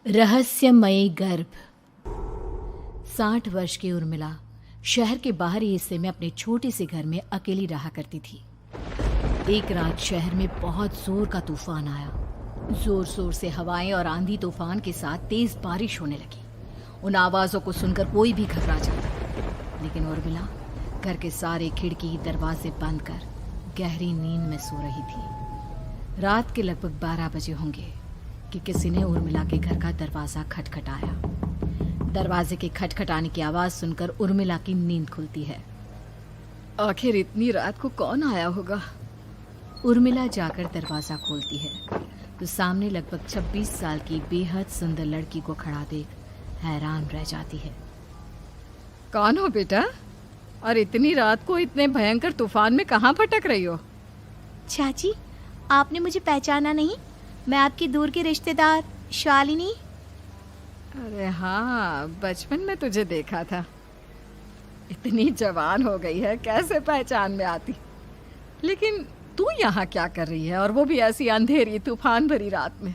रहस्यमयी गर्भ। 60 वर्ष की उर्मिला शहर के बाहरी हिस्से में अपने छोटे से घर में अकेली रहा करती थी। एक रात शहर में बहुत जोर का तूफान आया। जोर जोर से हवाएं और आंधी तूफान के साथ तेज बारिश होने लगी। उन आवाजों को सुनकर कोई भी घबरा जाता, लेकिन उर्मिला घर के सारे खिड़की दरवाजे बंद कर गहरी नींद में सो रही थी। रात के लगभग 12 बजे होंगे कि किसी ने उर्मिला के घर का दरवाजा खटखटाया। दरवाजे के खटखटाने की आवाज सुनकर उर्मिला की नींद खुलती है। आखिर इतनी रात को कौन आया होगा? उर्मिला जाकर दरवाजा खोलती है तो सामने लगभग 26 साल की बेहद सुंदर लड़की को खड़ा देख हैरान रह जाती है। कौन हो बेटा, और इतनी रात को इतने भयंकर तूफान में कहाँ भटक रही हो? चाची, आपने मुझे पहचाना नहीं? मैं आपकी दूर की रिश्तेदार शालिनी। अरे हाँ, बचपन में तुझे देखा था। इतनी जवान हो गई है, कैसे पहचान में आती। लेकिन तू यहाँ क्या कर रही है, और वो भी ऐसी अंधेरी तूफान भरी रात में?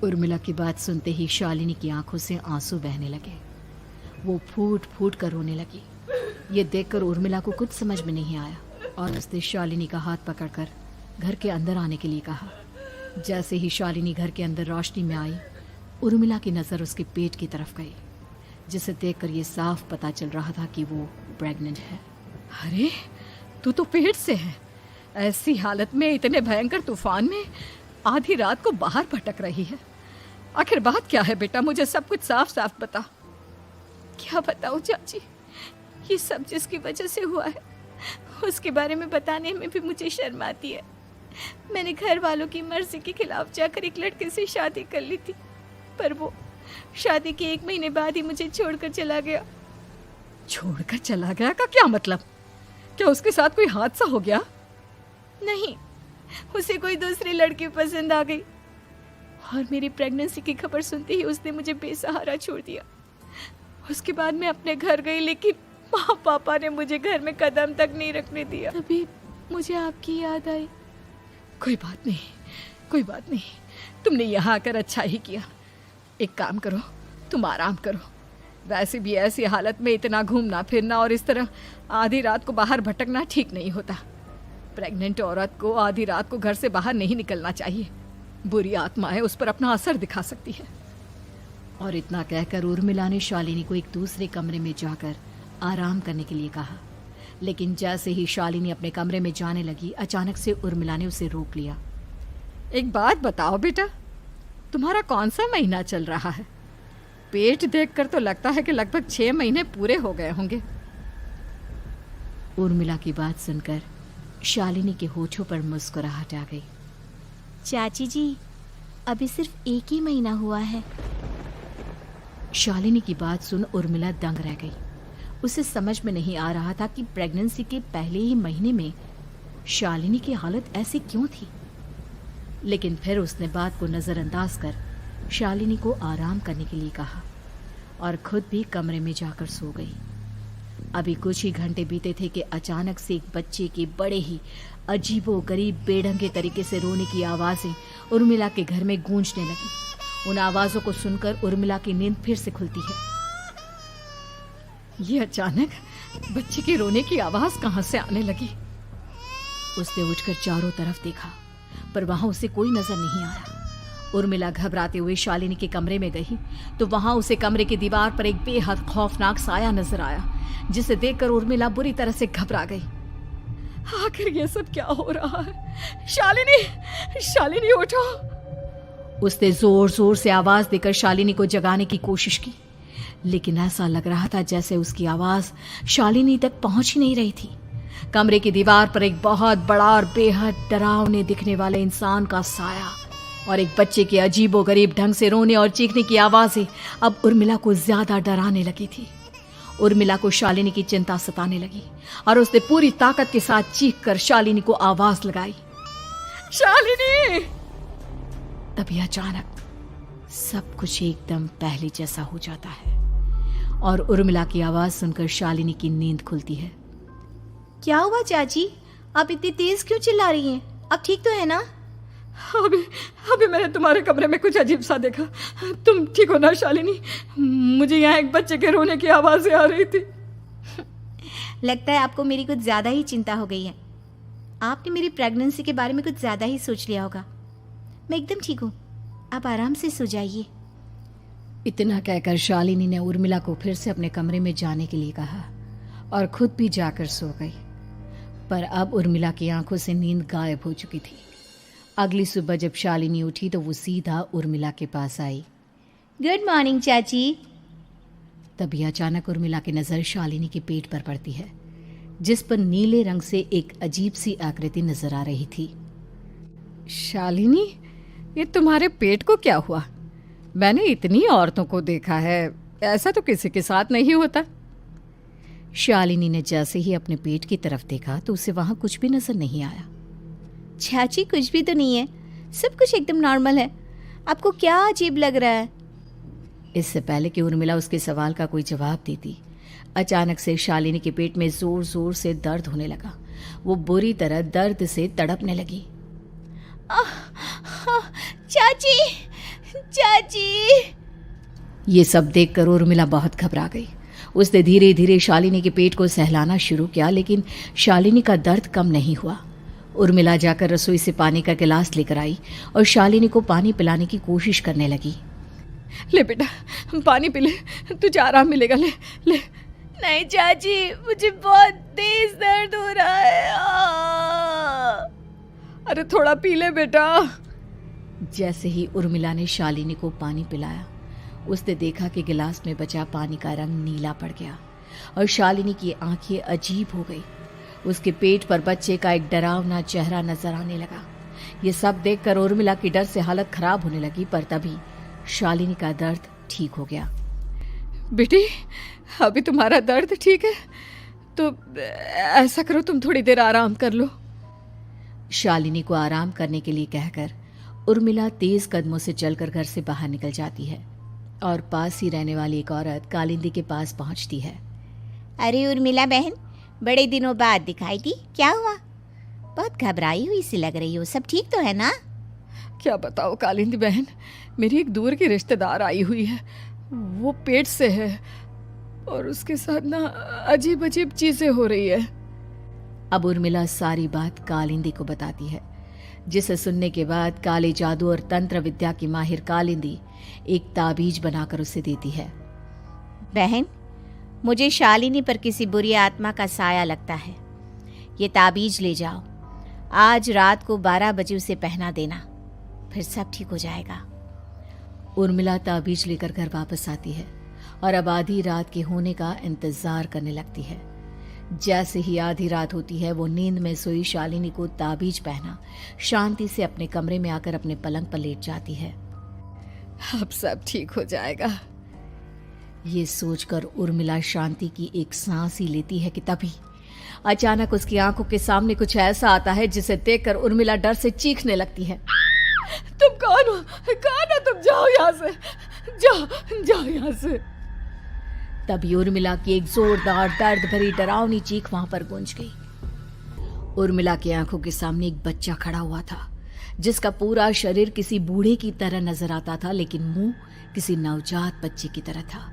उर्मिला की बात सुनते ही शालिनी की आंखों से आंसू बहने लगे। वो फूट फूट कर रोने लगी। ये देखकर उर्मिला को कुछ समझ में नहीं आया और उसने शालिनी का हाथ पकड़कर घर के अंदर आने के लिए कहा। जैसे ही शालिनी घर के अंदर रोशनी में आई, उर्मिला की नज़र उसके पेट की तरफ गई, जिसे देखकर ये साफ पता चल रहा था कि वो प्रेग्नेंट है। अरे, तू तो पेट से है। ऐसी हालत में इतने भयंकर तूफान में आधी रात को बाहर भटक रही है। आखिर बात क्या है बेटा, मुझे सब कुछ साफ साफ बता। क्या बताऊं चाची, ये सब जिसकी वजह से हुआ है उसके बारे में बताने में भी मुझे शर्म आती है। मैंने घर वालों की मर्जी के खिलाफ जाकर एक लड़के से शादी कर ली थी, पर वो शादी के 1 महीने बाद ही मुझे छोड़कर चला गया। छोड़कर चला गया का क्या मतलब? क्या उसके साथ कोई हादसा हो गया? नहीं, उसे कोई दूसरी लड़की पसंद आ गई और मेरी प्रेगनेंसी की खबर सुनते ही उसने मुझे बेसहारा छोड़ दिया। उसके बाद मैं अपने घर गई, लेकिन माँ पापा ने मुझे घर में कदम तक नहीं रखने दिया। तभी मुझे आपकी याद आई। कोई बात नहीं, कोई बात नहीं, तुमने यहाँ आकर अच्छा ही किया। एक काम करो, तुम आराम करो। वैसे भी ऐसी हालत में इतना घूमना फिरना और इस तरह आधी रात को बाहर भटकना ठीक नहीं होता। प्रेग्नेंट औरत को आधी रात को घर से बाहर नहीं निकलना चाहिए। बुरी आत्माएं उस पर अपना असर दिखा सकती है। और इतना कहकर उर्मिला ने शालिनी को एक दूसरे कमरे में जाकर आराम करने के लिए कहा। लेकिन जैसे ही शालिनी अपने कमरे में जाने लगी, अचानक से उर्मिला ने उसे रोक लिया। एक बात बताओ बेटा, तुम्हारा कौन सा महीना चल रहा है? पेट देखकर तो लगता है कि लगभग 6 महीने पूरे हो गए होंगे। उर्मिला की बात सुनकर शालिनी के होठों पर मुस्कुराहट आ गई। चाची जी, अभी सिर्फ 1 ही महीना हुआ है। शालिनी की बात सुन उर्मिला दंग रह गई। उसे समझ में नहीं आ रहा था कि प्रेगनेंसी के पहले ही महीने में शालिनी की हालत ऐसी क्यों थी। लेकिन फिर उसने बात को नज़रअंदाज कर शालिनी को आराम करने के लिए कहा और खुद भी कमरे में जाकर सो गई। अभी कुछ ही घंटे बीते थे कि अचानक से एक बच्चे के बड़े ही अजीबोगरीब बेढंगे तरीके से रोने की आवाज़ें उर्मिला के घर में गूंजने लगी। उन आवाज़ों को सुनकर उर्मिला की नींद फिर से खुलती है। ये अचानक बच्चे के रोने की आवाज कहां से आने लगी? उसने उठकर चारों तरफ देखा, पर वहां उसे कोई नजर नहीं आया। उर्मिला घबराते हुए शालिनी के कमरे में गई तो वहां उसे कमरे की दीवार पर एक बेहद खौफनाक साया नजर आया, जिसे देखकर उर्मिला बुरी तरह से घबरा गई। आखिर ये सब क्या हो रहा है? शालिनी, शालिनी उठो! उसने जोर जोर से आवाज देकर शालिनी को जगाने की कोशिश की, लेकिन ऐसा लग रहा था जैसे उसकी आवाज शालिनी तक पहुंच ही नहीं रही थी। कमरे की दीवार पर एक बहुत बड़ा और बेहद डरावने दिखने वाले इंसान का साया और एक बच्चे के अजीबोगरीब ढंग से रोने और चीखने की आवाजें अब उर्मिला को ज्यादा डराने लगी थी। उर्मिला को शालिनी की चिंता सताने लगी और उसने पूरी ताकत के साथ चीख कर शालिनी को आवाज लगाई, शालिनी! तभी अचानक सब कुछ एकदम पहले जैसा हो जाता है और उर्मिला की आवाज सुनकर शालिनी की नींद खुलती है। क्या हुआ चाची, आप इतनी तेज क्यों चिल्ला रही हैं? अब ठीक तो है ना? अभी अभी मैंने तुम्हारे कमरे में कुछ अजीब सा देखा। तुम ठीक हो ना शालिनी? मुझे यहाँ एक बच्चे के रोने की आवाज़ें आ रही थी। लगता है आपको मेरी कुछ ज़्यादा ही चिंता हो गई है। आपने मेरी प्रेगनेंसी के बारे में कुछ ज़्यादा ही सोच लिया होगा। मैं एकदम ठीक हूँ, आप आराम से सो जाइए। इतना कहकर शालिनी ने उर्मिला को फिर से अपने कमरे में जाने के लिए कहा और खुद भी जाकर सो गई। पर अब उर्मिला की आंखों से नींद गायब हो चुकी थी। अगली सुबह जब शालिनी उठी तो वो सीधा उर्मिला के पास आई। गुड मॉर्निंग चाची। तभी अचानक उर्मिला की नज़र शालिनी के पेट पर पड़ती है, जिस पर नीले रंग से एक अजीब सी आकृति नजर आ रही थी। शालिनी, ये तुम्हारे पेट को क्या हुआ? मैंने इतनी औरतों को देखा है, ऐसा तो किसी के साथ नहीं होता। शालिनी ने जैसे ही अपने पेट की तरफ देखा तो उसे वहां कुछ भी नजर नहीं आया। चाची कुछ भी तो नहीं है, सब कुछ एकदम नॉर्मल है। आपको क्या अजीब लग रहा है? इससे पहले कि उर्मिला उसके सवाल का कोई जवाब देती, अचानक से शालिनी के पेट में जोर जोर से दर्द होने लगा। वो बुरी तरह दर्द से तड़पने लगी। चाची, चाची। ये सब देखकर उर्मिला बहुत घबरा गई। उसने धीरे धीरे शालिनी के पेट को सहलाना शुरू किया, लेकिन शालिनी का दर्द कम नहीं हुआ। उर्मिला जाकर रसोई से पानी का गिलास लेकर आई और शालिनी को पानी पिलाने की कोशिश करने लगी। ले बेटा, पानी पी ले, तुझे आराम मिलेगा। ले ले। नहीं चाची, मुझे बहुत तेज दर्द हो रहा है। अरे थोड़ा पी ले बेटा। जैसे ही उर्मिला ने शालिनी को पानी पिलाया, उसने देखा कि गिलास में बचा पानी का रंग नीला पड़ गया और शालिनी की आंखें अजीब हो गई। उसके पेट पर बच्चे का एक डरावना चेहरा नजर आने लगा। ये सब देखकर उर्मिला की डर से हालत खराब होने लगी, पर तभी शालिनी का दर्द ठीक हो गया। बेटी, अभी तुम्हारा दर्द ठीक है तो ऐसा करो, तुम थोड़ी देर आराम कर लो। शालिनी को आराम करने के लिए कहकर उर्मिला तेज कदमों से चलकर घर से बाहर निकल जाती है और पास ही रहने वाली एक औरत कालिंदी के पास पहुंचती है। अरे उर्मिला बहन, बड़े दिनों बाद दिखाई दी, क्या हुआ? बहुत घबराई हुई सी लग रही हो, सब ठीक तो है ना? क्या बताओ कालिंदी बहन, मेरी एक दूर की रिश्तेदार आई हुई है। वो पेट से है और उसके साथ ना अजीब अजीब चीजें हो रही है। अब उर्मिला सारी बात कालिंदी को बताती है, जिसे सुनने के बाद काले जादू और तंत्र विद्या की माहिर कालिंदी एक ताबीज बनाकर उसे देती है। बहन, मुझे शालिनी पर किसी बुरी आत्मा का साया लगता है। ये ताबीज ले जाओ, आज रात को 12 बजे उसे पहना देना, फिर सब ठीक हो जाएगा। उर्मिला ताबीज लेकर घर वापस आती है और अब आधी रात के होने का इंतजार करने लगती है। जैसे ही आधी रात होती है, वो नींद में सोई शालिनी को ताबीज पहना शांति से अपने कमरे में आकर अपने पलंग पर लेट जाती है। अब सब ठीक हो जाएगा, ये सोचकर उर्मिला शांति की एक सांस ही लेती है कि तभी अचानक उसकी आंखों के सामने कुछ ऐसा आता है जिसे देखकर उर्मिला डर से चीखने लगती है। तुम कौन हो? कौन हो तुम? जाओ यहाँ से, जाओ जाओ यहाँ से। तभी उर्मिला की एक जोरदार दर्द भरी डरावनी चीख वहां पर गूंज गई। उर्मिला की आंखों के सामने एक बच्चा खड़ा हुआ था, जिसका पूरा शरीर किसी बूढ़े की तरह नजर आता था, लेकिन मुंह किसी नवजात बच्चे की तरह था।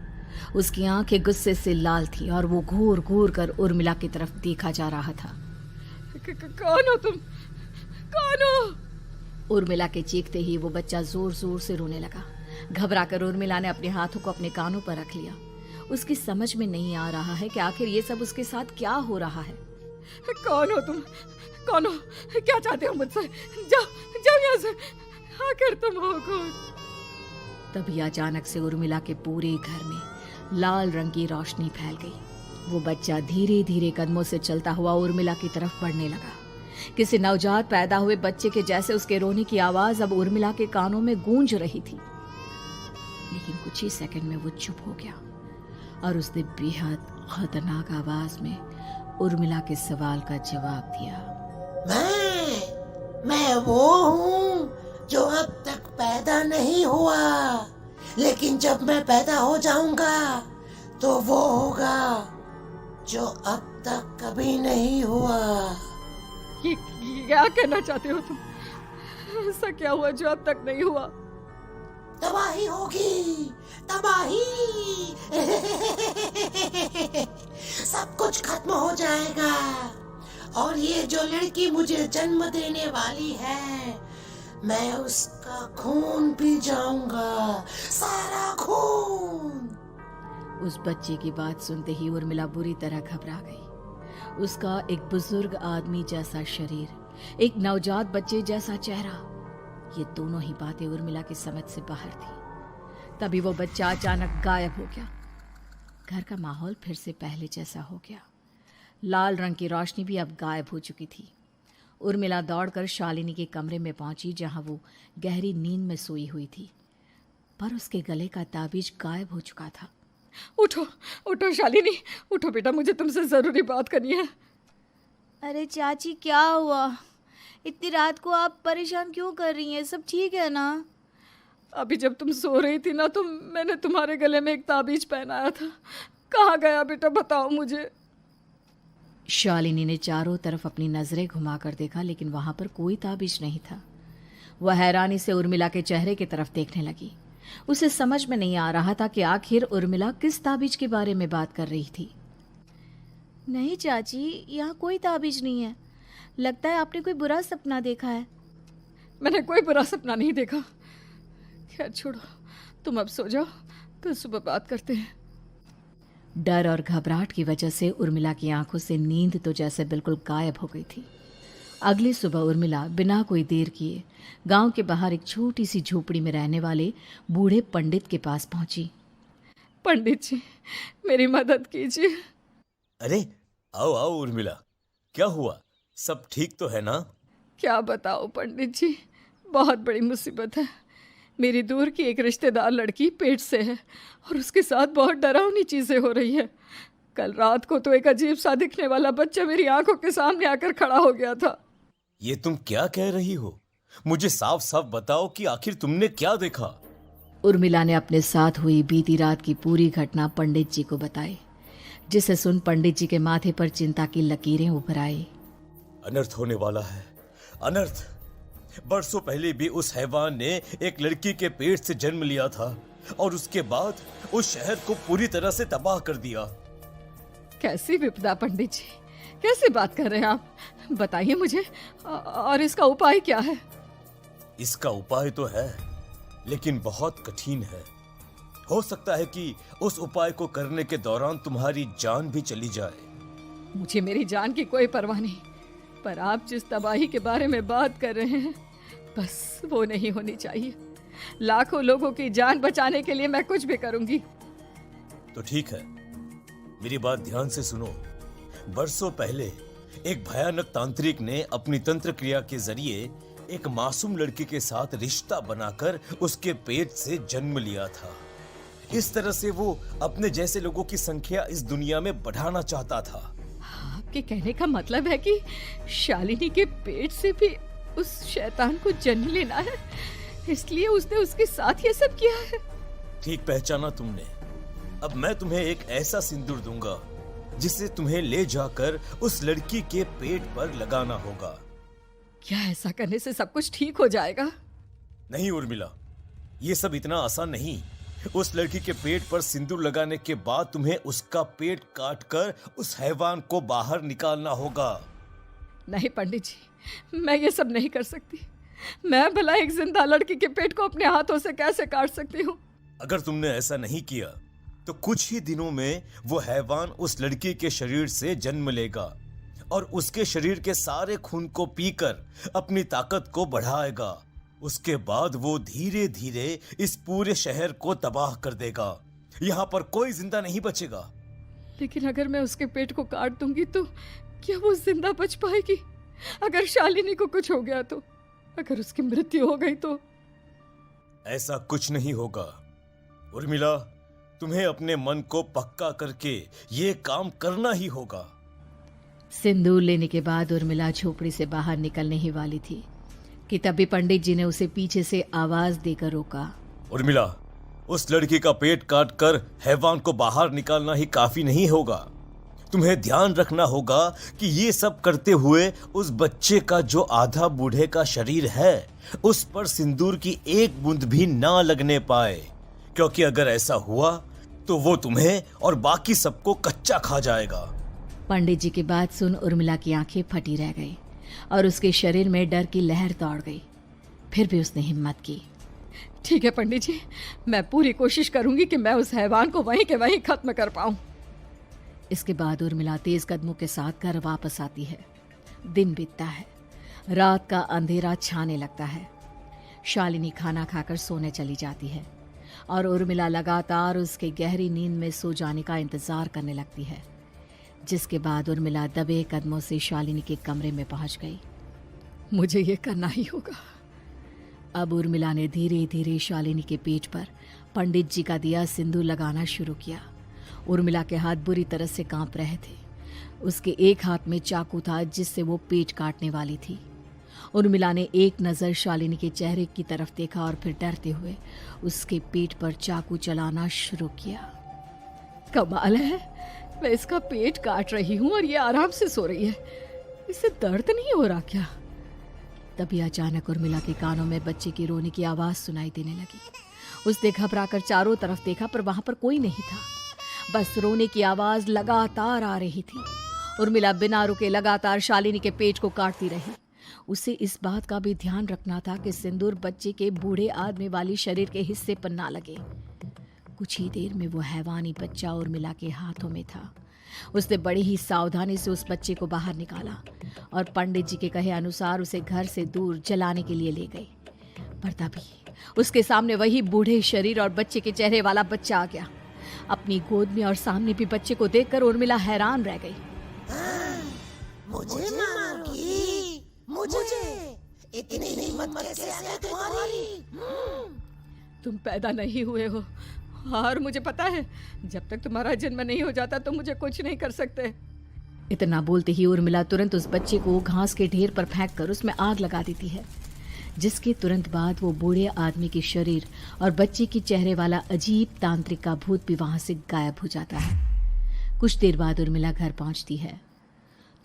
उसकी आंखें गुस्से से लाल थी और वो घूर घूर कर उर्मिला की तरफ देखा जा रहा था। कौन हो तुम? कौन हो? उर्मिला के चीखते ही वो बच्चा जोर जोर से रोने लगा। घबराकर उर्मिला ने अपने हाथों को अपने कानों पर रख लिया। उसकी समझ में नहीं आ रहा है कि आखिर ये सब उसके साथ क्या हो रहा है। कौन हो तुम? कौन हो? क्या चाहते हो मुझसे? जाओ जाओ यहाँ से, आखिर तुम हो कौन? तभी अचानक से उर्मिला के पूरे घर में लाल रंग की रोशनी फैल गई। वो बच्चा धीरे धीरे कदमों से चलता हुआ उर्मिला की तरफ बढ़ने लगा। किसी नवजात पैदा हुए बच्चे के जैसे उसके रोने की आवाज अब उर्मिला के कानों में गूंज रही थी। लेकिन कुछ ही सेकंड में वो चुप हो गया और उसने बेहद खतरनाक आवाज में उर्मिला के सवाल का जवाब दिया। मैं वो हूँ जो अब तक पैदा नहीं हुआ, लेकिन जब मैं पैदा हो जाऊंगा तो वो होगा जो अब तक कभी नहीं हुआ। ये क्या कहना चाहते हो तुम? ऐसा क्या हुआ जो अब तक नहीं हुआ? तबाही होगी, तबाही। सब कुछ खत्म हो जाएगा और ये जो लड़की मुझे जन्म देने वाली है, मैं उसका खून पी जाऊंगा, सारा खून। उस बच्चे की बात सुनते ही उर्मिला बुरी तरह घबरा गई। उसका एक बुजुर्ग आदमी जैसा शरीर, एक नवजात बच्चे जैसा चेहरा, ये दोनों ही बातें उर्मिला की समझ से बाहर थी। तभी वो बच्चा अचानक गायब हो गया। घर का माहौल फिर से पहले जैसा हो गया। लाल रंग की रोशनी भी अब गायब हो चुकी थी। उर्मिला दौड़कर शालिनी के कमरे में पहुंची, जहां वो गहरी नींद में सोई हुई थी, पर उसके गले का ताबीज गायब हो चुका था। उठो उठो शालिनी, उठो बेटा, मुझे तुमसे जरूरी बात करनी है। अरे चाची क्या हुआ? इतनी रात को आप परेशान क्यों कर रही हैं? सब ठीक है ना? अभी जब तुम सो रही थी ना, तो मैंने तुम्हारे गले में एक ताबीज पहनाया था। कहाँ गया बेटा, बताओ मुझे। शालिनी ने चारों तरफ अपनी नजरें घुमाकर देखा, लेकिन वहां पर कोई ताबीज नहीं था। वह हैरानी से उर्मिला के चेहरे की तरफ देखने लगी। उसे समझ में नहीं आ रहा था कि आखिर उर्मिला किस ताबीज के बारे में बात कर रही थी। नहीं चाची, यहाँ कोई ताबीज नहीं है। लगता है आपने कोई बुरा सपना देखा है। मैंने कोई बुरा सपना नहीं देखा। खैर छोड़ो, तुम अब सो जाओ, कल सुबह बात करते हैं। डर और घबराहट की वजह से उर्मिला की आंखों से नींद तो जैसे बिल्कुल गायब हो गई थी। अगली सुबह उर्मिला बिना कोई देर किए गांव के बाहर एक छोटी सी झोपड़ी में रहने वाले बूढ़े पंडित के पास पहुंची। पंडित जी, मेरी मदद कीजिए। अरे आओ आओ उर्मिला, क्या हुआ? सब ठीक तो है ना? क्या बताओ पंडित जी, बहुत बड़ी मुसीबत है। मेरी दूर की एक रिश्तेदार लड़की पेट से है और उसके साथ बहुत डरावनी चीजें हो रही है। कल रात को तो एक अजीब सा दिखने वाला बच्चा मेरी आंखों के सामने आकर खड़ा हो गया था। ये तुम क्या कह रही हो? मुझे साफ साफ बताओ कि आखिर तुमने क्या देखा? उर्मिला ने अपने साथ हुई बीती रात की पूरी घटना पंडित जी को बताई, जिसे सुन पंडित जी के माथे पर चिंता की लकीरें उभर आई। अनर्थ होने वाला है, अनर्थ। बरसों पहले भी उस हैवान ने एक लड़की के पेट से जन्म लिया था और उसके बाद उस शहर को पूरी तरह से तबाह कर दिया। कैसी विपदा पंडित जी, कैसी बात कर रहे हैं आप? बताइए मुझे, और इसका उपाय क्या है? इसका उपाय तो है, लेकिन बहुत कठिन है। हो सकता है कि उस उपाय को करने के दौरान तुम्हारी जान भी चली जाए। मुझे मेरी जान की कोई परवाह नहीं, पर आप जिस तबाही के बारे में बात कर रहे हैं, बस वो नहीं होनी चाहिए। लाखों लोगों की जान बचाने के लिए मैं कुछ भी करूंगी। तो ठीक है, मेरी बात ध्यान से सुनो। बरसों पहले एक भयानक तांत्रिक ने अपनी तंत्र क्रिया के जरिए एक मासूम लड़की के साथ रिश्ता बनाकर उसके पेट से जन्म लिया था। इस तरह से वो अपने जैसे लोगों की संख्या इस दुनिया में बढ़ाना चाहता था। आपके कहने का मतलब है कि शालिनी के पेट से भी उस शैतान को जन्म लेना है, इसलिए उसने उसके साथ ये सब किया है। ठीक पहचाना तुमने। अब मैं तुम्हें एक ऐसा सिंदूर दूंगा जिसे तुम्हें ले जाकर उस लड़की के पेट पर लगाना होगा। क्या ऐसा करने से सब कुछ ठीक हो जाएगा? नहीं उर्मिला, ये सब इतना आसान नहीं। उस लड़की के पेट पर सिंदूर लगाने के बाद तुम्हें उसका पेट काटकर उस हैवान को बाहर निकालना होगा। नहीं पंडित जी, मैं ये सब नहीं कर सकती। मैं भला एक जिंदा लड़की के पेट को अपने हाथों से कैसे काट सकती हूँ? अगर तुमने ऐसा नहीं किया तो कुछ ही दिनों में वो हैवान उस लड़की के शरीर से जन्म लेगा और उसके शरीर के सारे खून को पीकर अपनी ताकत को बढ़ाएगा। उसके बाद वो धीरे धीरे इस पूरे शहर को तबाह कर देगा। यहाँ पर कोई जिंदा नहीं बचेगा। लेकिन अगर मैं उसके पेट को काट दूंगी तो क्या वो जिंदा बच पाएगी? अगर शालिनी को कुछ हो गया तो, अगर उसकी मृत्यु हो गई तो? ऐसा कुछ नहीं होगा उर्मिला, तुम्हें अपने मन को पक्का करके ये काम करना ही होगा। सिंदूर लेने के बाद उर्मिला झोपड़ी से बाहर निकलने ही वाली थी कि तभी पंडित जी ने उसे पीछे से आवाज देकर रोका। उर्मिला, उस लड़की का पेट काटकर हैवान को बाहर निकालना ही काफी नहीं होगा। तुम्हें ध्यान रखना होगा कि ये सब करते हुए उस बच्चे का जो आधा बूढ़े का शरीर है उस पर सिंदूर की एक बूंद भी ना लगने पाए, क्योंकि अगर ऐसा हुआ तो वो तुम्हें और बाकी सबको कच्चा खा जाएगा। पंडित जी की बात सुन उर्मिला की आंखें फटी रह गई और उसके शरीर में डर की लहर दौड़ गई। फिर भी उसने हिम्मत की। ठीक है पंडित जी, मैं पूरी कोशिश करूंगी कि मैं उस हैवान को वहीं के वहीं खत्म कर पाऊं। इसके बाद उर्मिला तेज कदमों के साथ घर वापस आती है। दिन बीतता है, रात का अंधेरा छाने लगता है। शालिनी खाना खाकर सोने चली जाती है और उर्मिला लगातार उसके गहरी नींद में सो जाने का इंतजार करने लगती है, जिसके बाद उर्मिला दबे कदमों से शालिनी के कमरे में पहुंच गई। मुझे ये करना ही होगा। अब उर्मिला ने धीरे धीरे शालिनी के पेट पर पंडित जी का दिया सिंदूर लगाना शुरू किया। उर्मिला के हाथ बुरी तरह से कांप रहे थे। उसके एक हाथ में चाकू था जिससे वो पेट काटने वाली थी। उर्मिला ने एक नज़र शालिनी के चेहरे की तरफ देखा और फिर डरते हुए उसके पेट पर चाकू चलाना शुरू किया। कमाल है, मैं इसका पेट काट रही हूँ और ये आराम से सो रही है। इसे दर्द नहीं हो रहा क्या? तभी अचानक उर्मिला के कानों में बच्चे की रोने की आवाज सुनाई देने लगी। उसने घबराकर चारों तरफ देखा पर वहां पर कोई नहीं था। बस रोने की आवाज लगातार आ रही थी। उर्मिला बिना रुके लगातार शालिनी के पेट को काटती रही। उसे इस बात का भी ध्यान रखना था कि सिंदूर बच्चे के बूढ़े आदमी वाली शरीर के हिस्से पर ना लगे। कुछ ही देर में वो हैवानी बच्चा उर्मिला के हाथों में था। उसने बड़ी ही सावधानी से उस बच्चे को बाहर निकाला और पंडित जी के कहे अनुसार उसे घर से दूर जलाने के लिए ले गए। पर तभी उसके सामने वही बूढ़े शरीर और बच्चे के चेहरे वाला बच्चा आ गया। अपनी गोद में और सामने भी बच्चे को देखकर उर्मिला हैरान रह गई। मुझे मारोगी? मुझे इतनी हिम्मत कैसे आ गई तुम्हारी? तुम पैदा नहीं हुए हो और मुझे पता है जब तक तुम्हारा जन्म नहीं हो जाता तो मुझे कुछ नहीं कर सकते। इतना बोलते ही उर्मिला तुरंत उस बच्चे को घास के ढेर पर फेंककर उसमें आग लगा देती है, जिसके तुरंत बाद वो बूढ़े आदमी के शरीर और बच्चे के चेहरे वाला अजीब तांत्रिक का भूत भी वहां से गायब हो जाता है। कुछ देर बाद उर्मिला घर पहुंचती है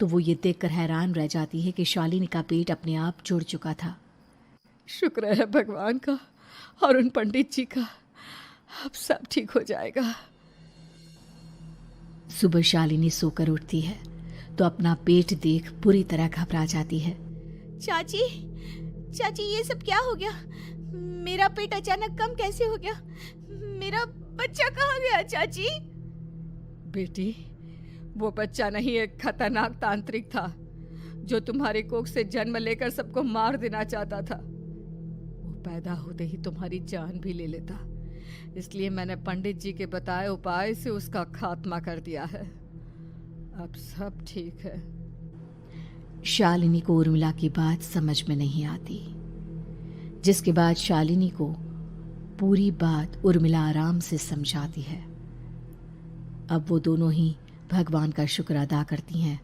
तो वो ये देखकर हैरान रह जाती है कि शालिनी का पेट अपने आप जुड़ चुका था। शुक्र है भगवान का और उन पंडित जी का, अब सब ठीक हो जाएगा। सुबह शालिनी सोकर उठती है तो अपना पेट देख बुरी तरह घबरा जाती है। चाची, चाची ये सब क्या हो गया? मेरा पेट अचानक कम कैसे हो गया? मेरा बच्चा कहाँ गया चाची? बेटी, वो बच्चा नहीं, एक खतरनाक तांत्रिक था जो तुम्हारी कोख से जन्म लेकर सबको मार देना चाहता था। वो पैदा होते ही तुम्हारी जान भी ले लेता, इसलिए मैंने पंडित जी के बताए उपाय से उसका खात्मा कर दिया है। अब सब ठीक है। शालिनी को उर्मिला की बात समझ में नहीं आती, जिसके बाद शालिनी को पूरी बात उर्मिला आराम से समझाती है। अब वो दोनों ही भगवान का शुक्र अदा करती हैं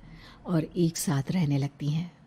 और एक साथ रहने लगती हैं।